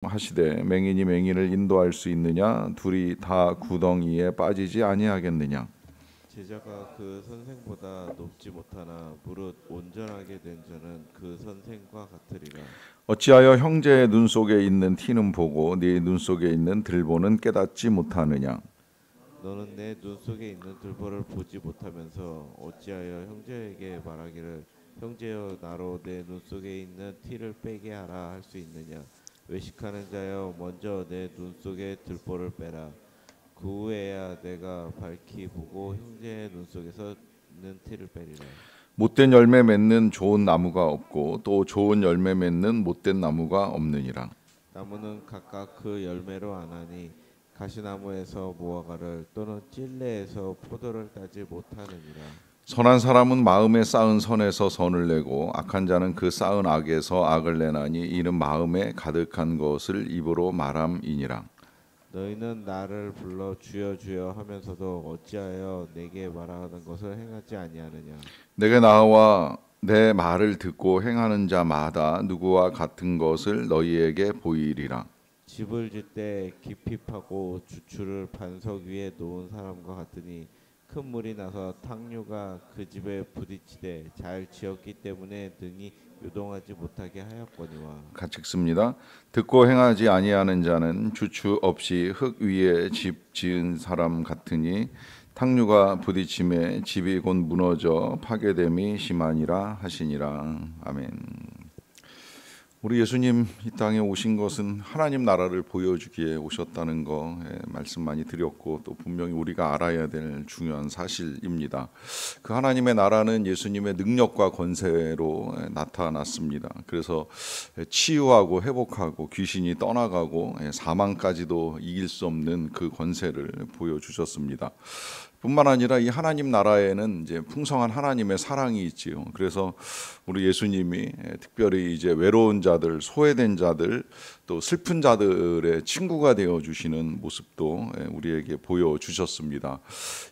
하시되 맹인이 맹인을 인도할 수 있느냐? 둘이 다 구덩이에 빠지지 아니하겠느냐? 제자가 그 선생보다 높지 못하나 무릇 온전하게 된 자는 그 선생과 같으리라. 어찌하여 형제의 눈 속에 있는 티는 보고 네 눈 속에 있는 들보는 깨닫지 못하느냐? 너는 내 눈 속에 있는 들보를 보지 못하면서 어찌하여 형제에게 말하기를 형제여 나로 내 눈 속에 있는 티를 빼게 하라 할 수 있느냐? 외식하는 자여 먼저 내 눈 속에 들보를 빼라. 그 후에야 내가 밝히 보고 형제의 눈 속에서 있는 티를 빼리라. 못된 열매 맺는 좋은 나무가 없고 또 좋은 열매 맺는 못된 나무가 없느니라. 나무는 각각 그 열매로 아나니 가시나무에서 무화과를 또는 찔레에서 포도를 따지 못하느니라. 선한 사람은 마음에 쌓은 선에서 선을 내고 악한 자는 그 쌓은 악에서 악을 내나니 이는 마음에 가득한 것을 입으로 말함이니라. 너희는 나를 불러 주여 주여 하면서도 어찌하여 내게 말하는 것을 행하지 아니하느냐. 내게 나와 내 말을 듣고 행하는 자마다 누구와 같은 것을 너희에게 보이리라. 집을 짓 때 깊이 파고 주추를 반석 위에 놓은 사람과 같으니 큰 물이 나서 탕류가 그 집에 부딪히되 잘 지었기 때문에 등이 요동하지 못하게 하였거니와. 같이 읽습니다. 듣고 행하지 아니하는 자는 주추 없이 흙 위에 집 지은 사람 같으니 탕류가 부딪힘에 집이 곧 무너져 파괴됨이 심하니라 하시니라. 아멘. 우리 예수님 이 땅에 오신 것은 하나님 나라를 보여주기에 오셨다는 거 말씀 많이 드렸고 또 분명히 우리가 알아야 될 중요한 사실입니다. 그 하나님의 나라는 예수님의 능력과 권세로 나타났습니다. 그래서 치유하고 회복하고 귀신이 떠나가고 사망까지도 이길 수 없는 그 권세를 보여주셨습니다. 뿐만 아니라 이 하나님 나라에는 이제 풍성한 하나님의 사랑이 있지요. 그래서 우리 예수님이 특별히 이제 외로운 자들, 소외된 자들, 또 슬픈 자들의 친구가 되어 주시는 모습도 우리에게 보여 주셨습니다.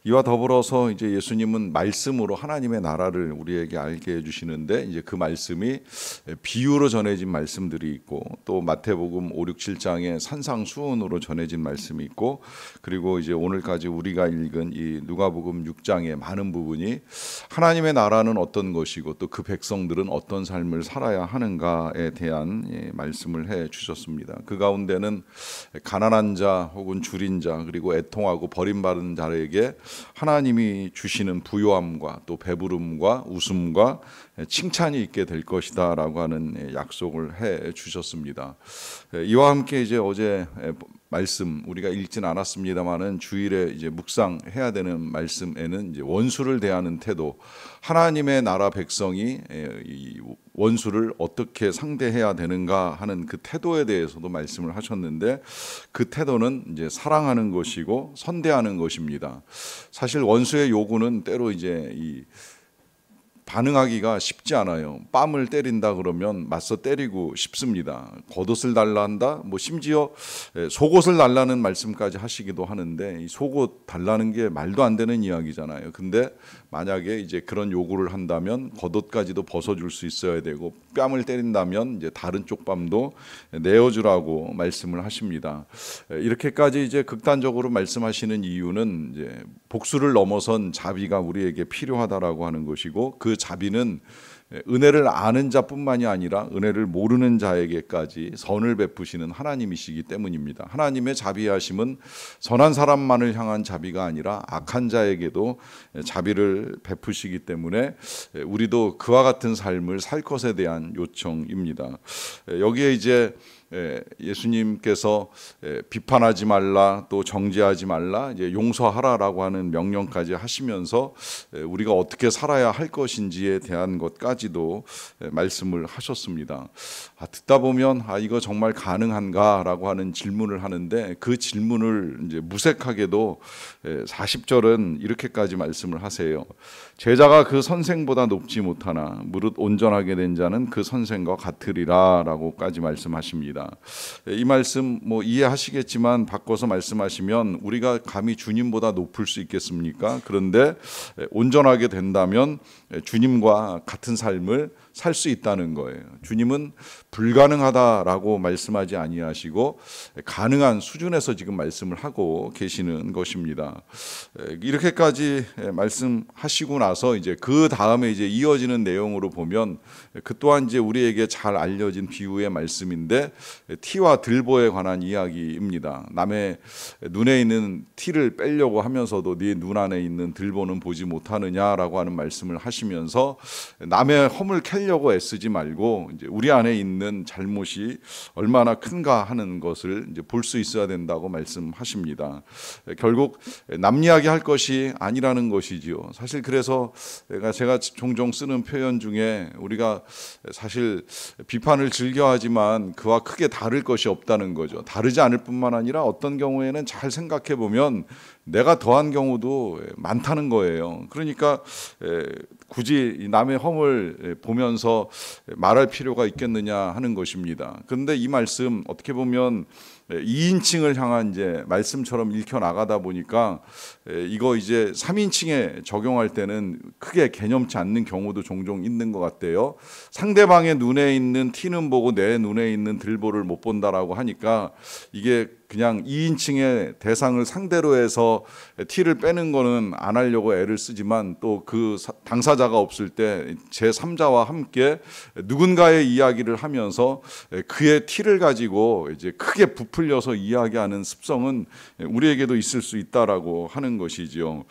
이와 더불어서 이제 예수님은 말씀으로 하나님의 나라를 우리에게 알게 해 주시는데 이제 그 말씀이 비유로 전해진 말씀들이 있고 또 마태복음 5, 6, 7장에 산상수훈으로 전해진 말씀이 있고 그리고 이제 오늘까지 우리가 읽은 이 누가복음 6장의 많은 부분이 하나님의 나라는 어떤 것이고 또 그 백성들은 어떤 삶을 살아야 하는가에 대한 말씀을 해 주셨습니다. 그 가운데는 가난한 자 혹은 줄인 자 그리고 애통하고 버림받은 자에게 하나님이 주시는 부요함과 또 배부름과 웃음과 칭찬이 있게 될 것이다 라고 하는 약속을 해 주셨습니다. 이와 함께 이제 어제 말씀 우리가 읽지는 않았습니다만은 주일에 이제 묵상해야 되는 말씀에는 이제 원수를 대하는 태도, 하나님의 나라 백성이 이 원수를 어떻게 상대해야 되는가 하는 그 태도에 대해서도 말씀을 하셨는데 그 태도는 이제 사랑하는 것이고 선대하는 것입니다. 사실 원수의 요구는 때로 이제 이 반응하기가 쉽지 않아요. 뺨을 때린다 그러면 맞서 때리고 싶습니다. 겉옷을 달라 한다, 뭐 심지어 속옷을 달라는 말씀까지 하시기도 하는데 이 속옷 달라는 게 말도 안 되는 이야기잖아요. 근데 만약에 이제 그런 요구를 한다면 겉옷까지도 벗어줄 수 있어야 되고 뺨을 때린다면 이제 다른 쪽 뺨도 내어주라고 말씀을 하십니다. 이렇게까지 이제 극단적으로 말씀하시는 이유는 이제 복수를 넘어선 자비가 우리에게 필요하다라고 하는 것이고 그 자비는 은혜를 아는 자뿐만이 아니라 은혜를 모르는 자에게까지 선을 베푸시는 하나님이시기 때문입니다. 하나님의 자비하심은 선한 사람만을 향한 자비가 아니라 악한 자에게도 자비를 베푸시기 때문에 우리도 그와 같은 삶을 살 것에 대한 요청입니다. 여기에 이제 예수님께서 비판하지 말라 또 정죄하지 말라 이제 용서하라라고 하는 명령까지 하시면서 우리가 어떻게 살아야 할 것인지에 대한 것까지도 말씀을 하셨습니다. 듣다 보면 이거 정말 가능한가라고 하는 질문을 하는데 그 질문을 이제 무색하게도 40절은 이렇게까지 말씀을 하세요. 제자가 그 선생보다 높지 못하나 무릇 온전하게 된 자는 그 선생과 같으리라라고까지 말씀하십니다. 이 말씀 뭐 이해하시겠지만 바꿔서 말씀하시면 우리가 감히 주님보다 높을 수 있겠습니까? 그런데 온전하게 된다면 주님과 같은 삶을 삶을 살 수 있다는 거예요. 주님은 불가능하다라고 말씀하지 아니하시고 가능한 수준에서 지금 말씀을 하고 계시는 것입니다. 이렇게까지 말씀하시고 나서 이제 그 다음에 이제 이어지는 내용으로 보면 그 또한 이제 우리에게 잘 알려진 비유의 말씀인데 티와 들보에 관한 이야기입니다. 남의 눈에 있는 티를 빼려고 하면서도 네 눈 안에 있는 들보는 보지 못하느냐라고 하는 말씀을 하시면서 남의 허물 캐려고 애쓰지 말고 이제 우리 안에 있는 잘못이 얼마나 큰가 하는 것을 이제 볼 수 있어야 된다고 말씀하십니다. 결국 남 이야기 할 것이 아니라는 것이지요. 사실 그래서 제가 종종 쓰는 표현 중에 우리가 사실 비판을 즐겨하지만 그와 크게 다를 것이 없다는 거죠. 다르지 않을 뿐만 아니라 어떤 경우에는 잘 생각해 보면 내가 더한 경우도 많다는 거예요. 그러니까 굳이 남의 허물 보면서 말할 필요가 있겠느냐 하는 것입니다. 그런데 이 말씀 어떻게 보면 2인칭을 향한 이제 말씀처럼 읽혀 나가다 보니까 이거 이제 3인칭에 적용할 때는 크게 개념치 않는 경우도 종종 있는 것 같아요. 상대방의 눈에 있는 티는 보고 내 눈에 있는 들보를 못 본다라고 하니까 이게 그냥 2인칭의 대상을 상대로 해서 티를 빼는 거는 안 하려고 애를 쓰지만 또 그 당사자가 없을 때 제3자와 함께 누군가의 이야기를 하면서 그의 티를 가지고 이제 크게 부풀려서 이야기하는 습성은 우리에게도 있을 수 있다라고 하는 것이지요.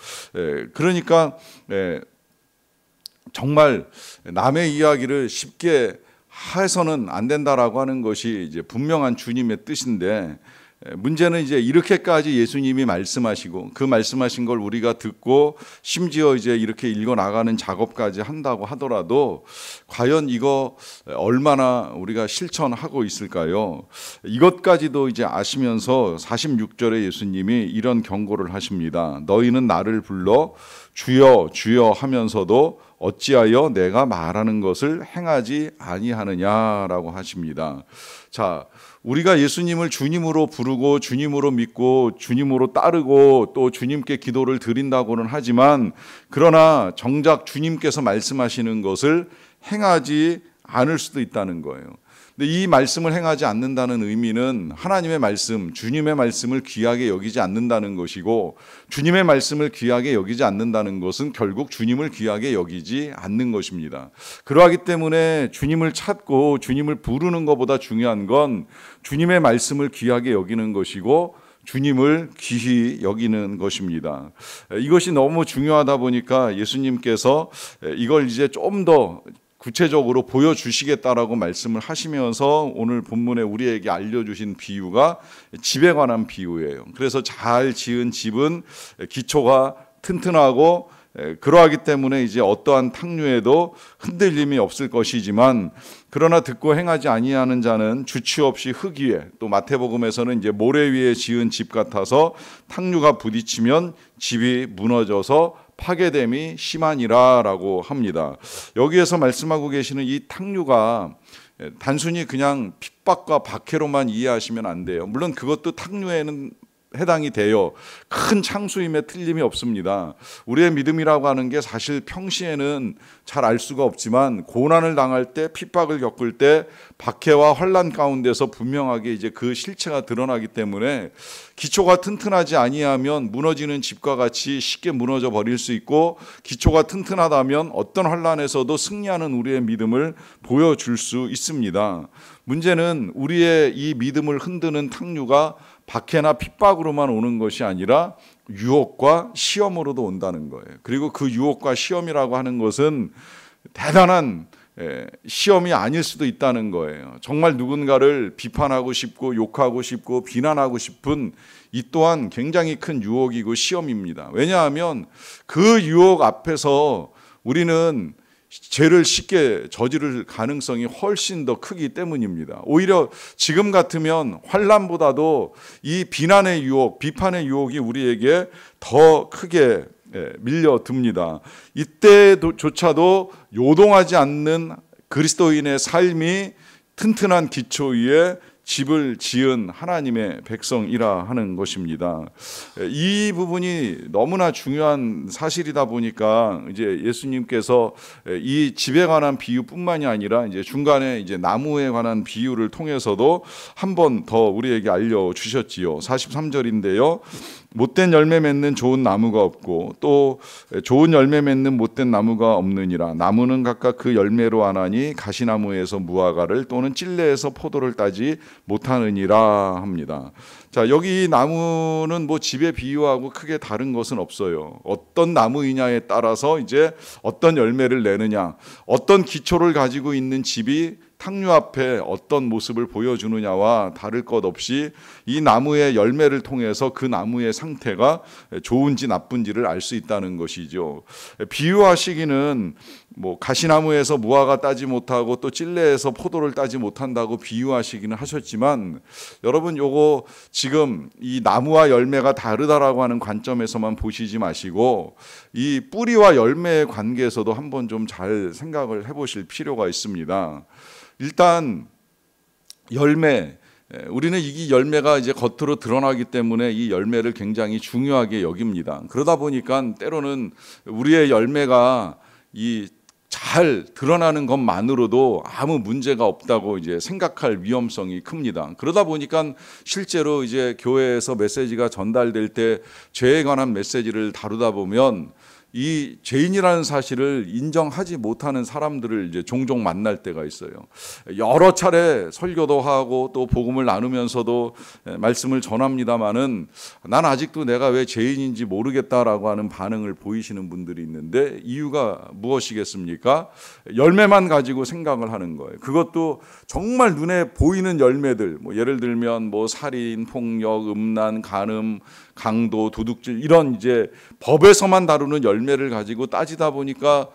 그러니까 정말 남의 이야기를 쉽게 해서는 안 된다라고 하는 것이 이제 분명한 주님의 뜻인데 문제는 이제 이렇게까지 예수님이 말씀하시고 그 말씀하신 걸 우리가 듣고 심지어 이제 이렇게 읽어 나가는 작업까지 한다고 하더라도 과연 이거 얼마나 우리가 실천하고 있을까요? 이것까지도 이제 아시면서 46절에 예수님이 이런 경고를 하십니다. 너희는 나를 불러 주여 주여 하면서도 어찌하여 내가 말하는 것을 행하지 아니하느냐라고 하십니다. 자, 우리가 예수님을 주님으로 부르고 주님으로 믿고 주님으로 따르고 또 주님께 기도를 드린다고는 하지만 그러나 정작 주님께서 말씀하시는 것을 행하지 않을 수도 있다는 거예요. 근데 이 말씀을 행하지 않는다는 의미는 하나님의 말씀, 주님의 말씀을 귀하게 여기지 않는다는 것이고 주님의 말씀을 귀하게 여기지 않는다는 것은 결국 주님을 귀하게 여기지 않는 것입니다. 그러하기 때문에 주님을 찾고 주님을 부르는 것보다 중요한 건 주님의 말씀을 귀하게 여기는 것이고 주님을 귀히 여기는 것입니다. 이것이 너무 중요하다 보니까 예수님께서 이걸 이제 좀 더 구체적으로 보여주시겠다라고 말씀을 하시면서 오늘 본문에 우리에게 알려주신 비유가 집에 관한 비유예요. 그래서 잘 지은 집은 기초가 튼튼하고 그러하기 때문에 이제 어떠한 탕류에도 흔들림이 없을 것이지만 그러나 듣고 행하지 아니하는 자는 주치 없이 흙 위에 또 마태복음에서는 이제 모래 위에 지은 집 같아서 탕류가 부딪히면 집이 무너져서 파괴됨이 심하니라라고 합니다. 여기에서 말씀하고 계시는 이 탕류가 단순히 그냥 핍박과 박해로만 이해하시면 안 돼요. 물론 그것도 탕류에는 해당이 돼요. 큰 창수임에 틀림이 없습니다. 우리의 믿음이라고 하는 게 사실 평시에는 잘 알 수가 없지만 고난을 당할 때 핍박을 겪을 때 박해와 환난 가운데서 분명하게 이제 그 실체가 드러나기 때문에 기초가 튼튼하지 아니하면 무너지는 집과 같이 쉽게 무너져 버릴 수 있고 기초가 튼튼하다면 어떤 환난에서도 승리하는 우리의 믿음을 보여줄 수 있습니다. 문제는 우리의 이 믿음을 흔드는 탕류가 박해나 핍박으로만 오는 것이 아니라 유혹과 시험으로도 온다는 거예요. 그리고 그 유혹과 시험이라고 하는 것은 대단한 시험이 아닐 수도 있다는 거예요. 정말 누군가를 비판하고 싶고 욕하고 싶고 비난하고 싶은 이 또한 굉장히 큰 유혹이고 시험입니다. 왜냐하면 그 유혹 앞에서 우리는 죄를 쉽게 저지를 가능성이 훨씬 더 크기 때문입니다. 오히려 지금 같으면 환난보다도 이 비난의 유혹, 비판의 유혹이 우리에게 더 크게 밀려듭니다. 이때조차도 요동하지 않는 그리스도인의 삶이 튼튼한 기초 위에 집을 지은 하나님의 백성이라 하는 것입니다. 이 부분이 너무나 중요한 사실이다 보니까 이제 예수님께서 이 집에 관한 비유뿐만이 아니라 이제 중간에 이제 나무에 관한 비유를 통해서도 한 번 더 우리에게 알려 주셨지요. 43절인데요. 못된 열매 맺는 좋은 나무가 없고 또 좋은 열매 맺는 못된 나무가 없느니라. 나무는 각각 그 열매로 아나니 가시나무에서 무화과를 또는 찔레에서 포도를 따지 못하느니라 합니다. 자, 여기 이 나무는 뭐 집에 비유하고 크게 다른 것은 없어요. 어떤 나무이냐에 따라서 이제 어떤 열매를 내느냐, 어떤 기초를 가지고 있는 집이 탕류 앞에 어떤 모습을 보여주느냐와 다를 것 없이 이 나무의 열매를 통해서 그 나무의 상태가 좋은지 나쁜지를 알 수 있다는 것이죠. 비유하시기는 뭐 가시나무에서 무화과 따지 못하고 또 찔레에서 포도를 따지 못한다고 비유하시기는 하셨지만, 여러분 요거 지금 이 나무와 열매가 다르다라고 하는 관점에서만 보시지 마시고 이 뿌리와 열매의 관계에서도 한번 좀 잘 생각을 해보실 필요가 있습니다. 일단 열매, 우리는 이 열매가 이제 겉으로 드러나기 때문에 이 열매를 굉장히 중요하게 여깁니다. 그러다 보니까 때로는 우리의 열매가 이 잘 드러나는 것만으로도 아무 문제가 없다고 이제 생각할 위험성이 큽니다. 그러다 보니까 실제로 이제 교회에서 메시지가 전달될 때 죄에 관한 메시지를 다루다 보면 이 죄인이라는 사실을 인정하지 못하는 사람들을 이제 종종 만날 때가 있어요. 여러 차례 설교도 하고 또 복음을 나누면서도 말씀을 전합니다마는 난 아직도 내가 왜 죄인인지 모르겠다라고 하는 반응을 보이시는 분들이 있는데, 이유가 무엇이겠습니까? 열매만 가지고 생각을 하는 거예요. 그것도 정말 눈에 보이는 열매들, 뭐 예를 들면 뭐 살인, 폭력, 음란, 간음, 강도, 도둑질, 이런 이제 법에서만 다루는 열매를 가지고 따지다 보니까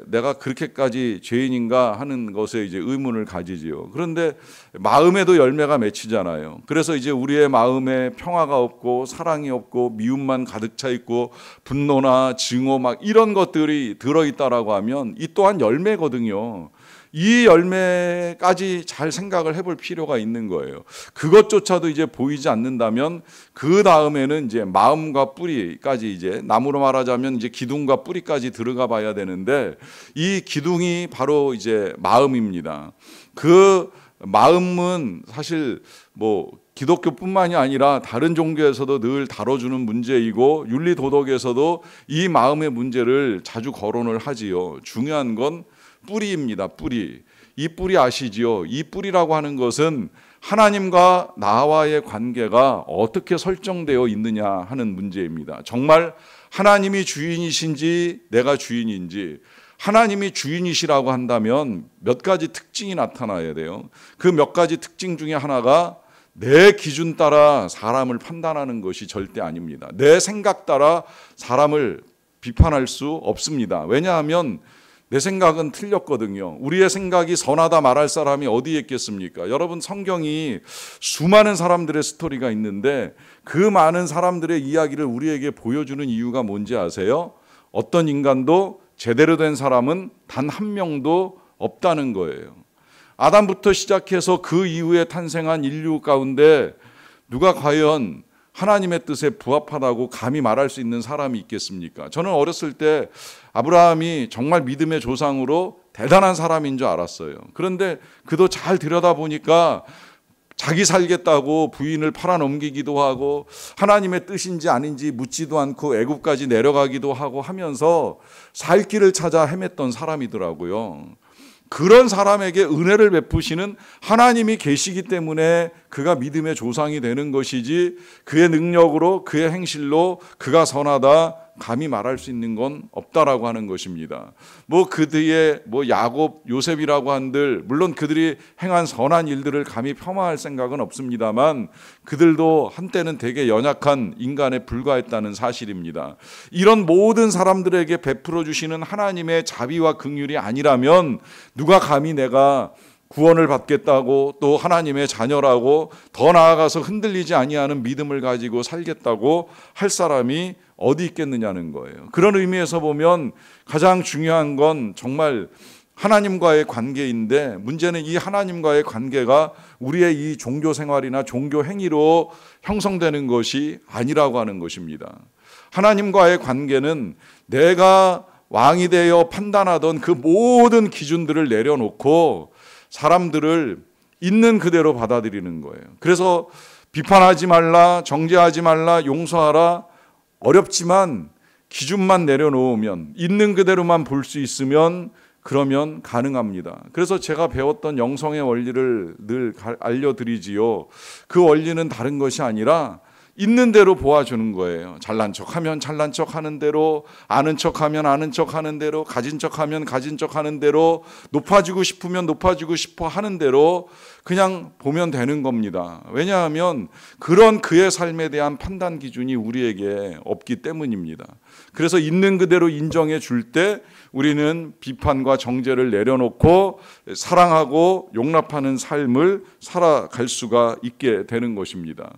내가 그렇게까지 죄인인가 하는 것에 이제 의문을 가지지요. 그런데 마음에도 열매가 맺히잖아요. 그래서 이제 우리의 마음에 평화가 없고 사랑이 없고 미움만 가득 차 있고 분노나 증오 막 이런 것들이 들어있다라고 하면 이 또한 열매거든요. 이 열매까지 잘 생각을 해볼 필요가 있는 거예요. 그것조차도 이제 보이지 않는다면 그 다음에는 이제 마음과 뿌리까지, 이제 나무로 말하자면 이제 기둥과 뿌리까지 들어가 봐야 되는데, 이 기둥이 바로 이제 마음입니다. 그 마음은 사실 뭐 기독교뿐만이 아니라 다른 종교에서도 늘 다뤄주는 문제이고 윤리도덕에서도 이 마음의 문제를 자주 거론을 하지요. 중요한 건 뿌리입니다. 뿌리. 이 뿌리 아시지요? 이 뿌리라고 하는 것은 하나님과 나와의 관계가 어떻게 설정되어 있느냐 하는 문제입니다. 정말 하나님이 주인이신지 내가 주인인지, 하나님이 주인이시라고 한다면 몇 가지 특징이 나타나야 돼요. 그 몇 가지 특징 중에 하나가 내 기준 따라 사람을 판단하는 것이 절대 아닙니다. 내 생각 따라 사람을 비판할 수 없습니다. 왜냐하면 내 생각은 틀렸거든요. 우리의 생각이 선하다 말할 사람이 어디에 있겠습니까? 여러분, 성경이 수많은 사람들의 스토리가 있는데 그 많은 사람들의 이야기를 우리에게 보여주는 이유가 뭔지 아세요? 어떤 인간도 제대로 된 사람은 단 한 명도 없다는 거예요. 아담부터 시작해서 그 이후에 탄생한 인류 가운데 누가 과연 하나님의 뜻에 부합하다고 감히 말할 수 있는 사람이 있겠습니까? 저는 어렸을 때 아브라함이 정말 믿음의 조상으로 대단한 사람인 줄 알았어요. 그런데 그도 잘 들여다보니까 자기 살겠다고 부인을 팔아넘기기도 하고 하나님의 뜻인지 아닌지 묻지도 않고 애굽까지 내려가기도 하고 하면서 살 길을 찾아 헤맸던 사람이더라고요. 그런 사람에게 은혜를 베푸시는 하나님이 계시기 때문에 그가 믿음의 조상이 되는 것이지, 그의 능력으로 그의 행실로 그가 선하다 감히 말할 수 있는 건 없다라고 하는 것입니다. 뭐 그 뒤에 뭐 야곱, 요셉이라고 한들 물론 그들이 행한 선한 일들을 감히 폄하할 생각은 없습니다만 그들도 한때는 되게 연약한 인간에 불과했다는 사실입니다. 이런 모든 사람들에게 베풀어 주시는 하나님의 자비와 긍휼이 아니라면 누가 감히 내가 구원을 받겠다고 또 하나님의 자녀라고 더 나아가서 흔들리지 아니하는 믿음을 가지고 살겠다고 할 사람이 어디 있겠느냐는 거예요. 그런 의미에서 보면 가장 중요한 건 정말 하나님과의 관계인데 문제는 이 하나님과의 관계가 우리의 이 종교 생활이나 종교 행위로 형성되는 것이 아니라고 하는 것입니다. 하나님과의 관계는 내가 왕이 되어 판단하던 그 모든 기준들을 내려놓고 사람들을 있는 그대로 받아들이는 거예요. 그래서 비판하지 말라, 정죄하지 말라, 용서하라, 어렵지만 기준만 내려놓으면 있는 그대로만 볼 수 있으면 그러면 가능합니다. 그래서 제가 배웠던 영성의 원리를 늘 알려드리지요. 그 원리는 다른 것이 아니라 있는 대로 보아주는 거예요. 잘난 척하면 잘난 척하는 대로, 아는 척하면 아는 척하는 대로, 가진 척하면 가진 척하는 대로, 높아지고 싶으면 높아지고 싶어 하는 대로 그냥 보면 되는 겁니다. 왜냐하면 그런 그의 삶에 대한 판단 기준이 우리에게 없기 때문입니다. 그래서 있는 그대로 인정해 줄 때 우리는 비판과 정죄를 내려놓고 사랑하고 용납하는 삶을 살아갈 수가 있게 되는 것입니다.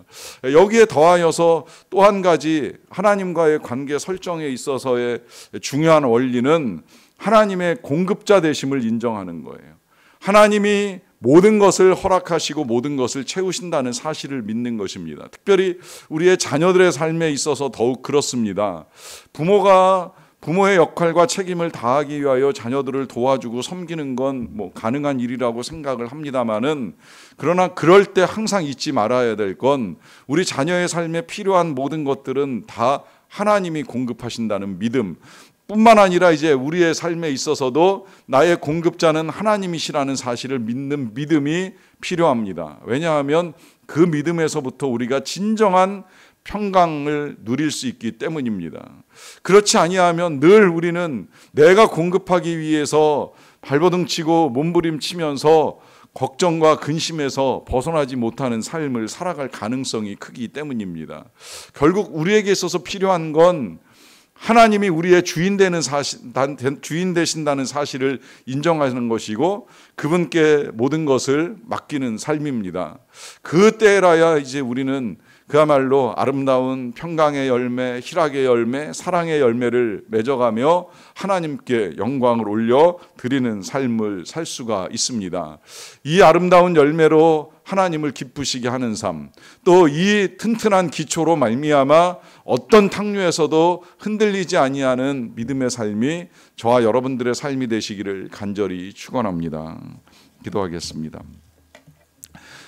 여기에 더하여서 또 한 가지 하나님과의 관계 설정에 있어서의 중요한 원리는 하나님의 공급자 되심을 인정하는 거예요. 하나님이 모든 것을 허락하시고 모든 것을 채우신다는 사실을 믿는 것입니다. 특별히 우리의 자녀들의 삶에 있어서 더욱 그렇습니다. 부모가 부모의 역할과 책임을 다하기 위하여 자녀들을 도와주고 섬기는 건 가능한 일이라고 생각을 합니다마는, 그러나 그럴 때 항상 잊지 말아야 될 건 우리 자녀의 삶에 필요한 모든 것들은 다 하나님이 공급하신다는 믿음 뿐만 아니라 이제 우리의 삶에 있어서도 나의 공급자는 하나님이시라는 사실을 믿는 믿음이 필요합니다. 왜냐하면 그 믿음에서부터 우리가 진정한 평강을 누릴 수 있기 때문입니다. 그렇지 아니하면 늘 우리는 내가 공급하기 위해서 발버둥치고 몸부림치면서 걱정과 근심에서 벗어나지 못하는 삶을 살아갈 가능성이 크기 때문입니다. 결국 우리에게 있어서 필요한 건 하나님이 우리의 주인 되신다는 사실을 인정하는 것이고 그분께 모든 것을 맡기는 삶입니다. 그때라야 이제 우리는 그야말로 아름다운 평강의 열매, 희락의 열매, 사랑의 열매를 맺어가며 하나님께 영광을 올려 드리는 삶을 살 수가 있습니다. 이 아름다운 열매로 하나님을 기쁘시게 하는 삶, 또 이 튼튼한 기초로 말미암아 어떤 탕류에서도 흔들리지 아니하는 믿음의 삶이 저와 여러분들의 삶이 되시기를 간절히 축원합니다. 기도하겠습니다.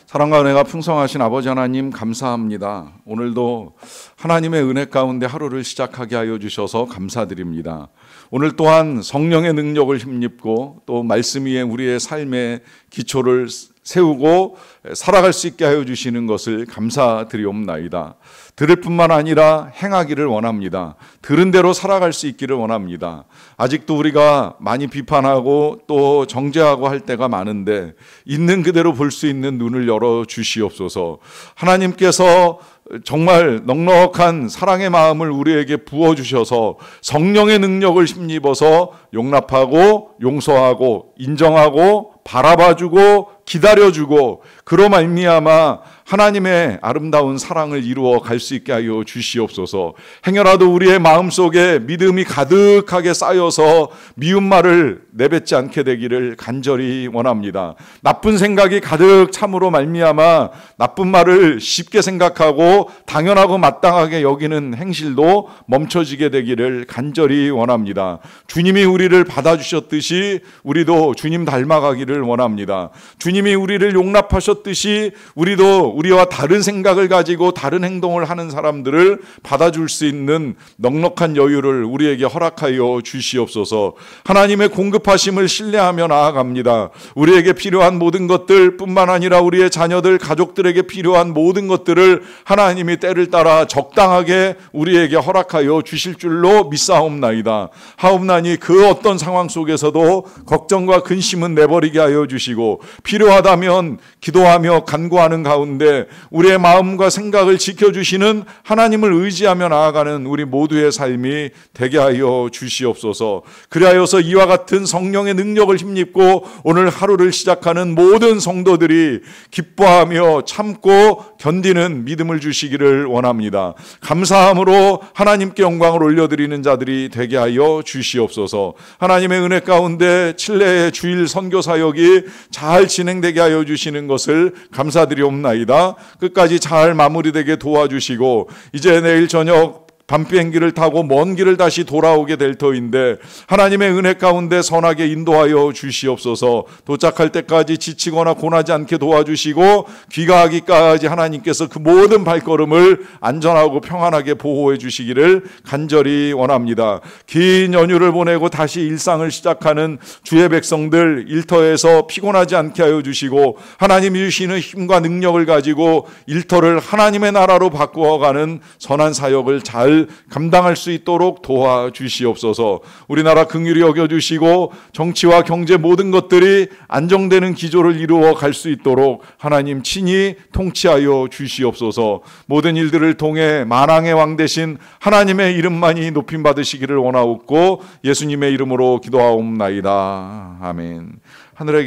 사랑과 은혜가 풍성하신 아버지 하나님 감사합니다. 오늘도 하나님의 은혜 가운데 하루를 시작하게 하여 주셔서 감사드립니다. 오늘 또한 성령의 능력을 힘입고 또 말씀 위에 우리의 삶의 기초를 세우고 살아갈 수 있게 하여 주시는 것을 감사드리옵나이다. 들을 뿐만 아니라 행하기를 원합니다. 들은 대로 살아갈 수 있기를 원합니다. 아직도 우리가 많이 비판하고 또 정죄하고 할 때가 많은데 있는 그대로 볼 수 있는 눈을 열어 주시옵소서. 하나님께서 정말 넉넉한 사랑의 마음을 우리에게 부어주셔서 성령의 능력을 힘입어서 용납하고 용서하고 인정하고 바라봐주고 기다려주고 그로 말미암아 하나님의 아름다운 사랑을 이루어 갈 수 있게 하여 주시옵소서. 행여라도 우리의 마음속에 믿음이 가득하게 쌓여서 미운 말을 내뱉지 않게 되기를 간절히 원합니다. 나쁜 생각이 가득 참으로 말미암아 나쁜 말을 쉽게 생각하고 당연하고 마땅하게 여기는 행실도 멈춰지게 되기를 간절히 원합니다. 주님이 우리를 받아주셨듯이 우리도 주님 닮아가기를 원합니다. 주님이 우리를 용납하셨듯이 우리도 우리와 다른 생각을 가지고 다른 행동을 하는 사람들을 받아줄 수 있는 넉넉한 여유를 우리에게 허락하여 주시옵소서. 하나님의 공급하심을 신뢰하며 나아갑니다. 우리에게 필요한 모든 것들 뿐만 아니라 우리의 자녀들, 가족들에게 필요한 모든 것들을 하나님이 때를 따라 적당하게 우리에게 허락하여 주실 줄로 믿사옵나이다. 하옵나니 그 어떤 상황 속에서도 걱정과 근심은 내버리게 하여 주시고, 필요하다면 기도하며 간구하는 가운데 우리의 마음과 생각을 지켜주시는 하나님을 의지하며 나아가는 우리 모두의 삶이 되게 하여 주시옵소서. 그리하여서 이와 같은 성령의 능력을 힘입고 오늘 하루를 시작하는 모든 성도들이 기뻐하며 참고 견디는 믿음을 주시기를 원합니다. 감사함으로 하나님께 영광을 올려드리는 자들이 되게 하여 주시옵소서. 하나님의 은혜 가운데 칠레의 주일 선교 사역이 잘 진행되게 하여 주시는 것을 감사드리옵나이다. 끝까지 잘 마무리되게 도와주시고, 이제 내일 저녁 밤 비행기를 타고 먼 길을 다시 돌아오게 될 터인데 하나님의 은혜 가운데 선하게 인도하여 주시옵소서. 도착할 때까지 지치거나 고나지 않게 도와주시고, 귀가하기까지 하나님께서 그 모든 발걸음을 안전하고 평안하게 보호해 주시기를 간절히 원합니다. 긴 연휴를 보내고 다시 일상을 시작하는 주의 백성들 일터에서 피곤하지 않게 하여 주시고, 하나님이 주시는 힘과 능력을 가지고 일터를 하나님의 나라로 바꾸어가는 선한 사역을 잘 감당할 수 있도록 도와주시옵소서. 우리나라 긍휼히 여겨주시고 정치와 경제 모든 것들이 안정되는 기조를 이루어 갈 수 있도록 하나님 친히 통치하여 주시옵소서. 모든 일들을 통해 만왕의 왕 되신 하나님의 이름만이 높임 받으시기를 원하옵고 예수님의 이름으로 기도하옵나이다. 아멘. 하늘에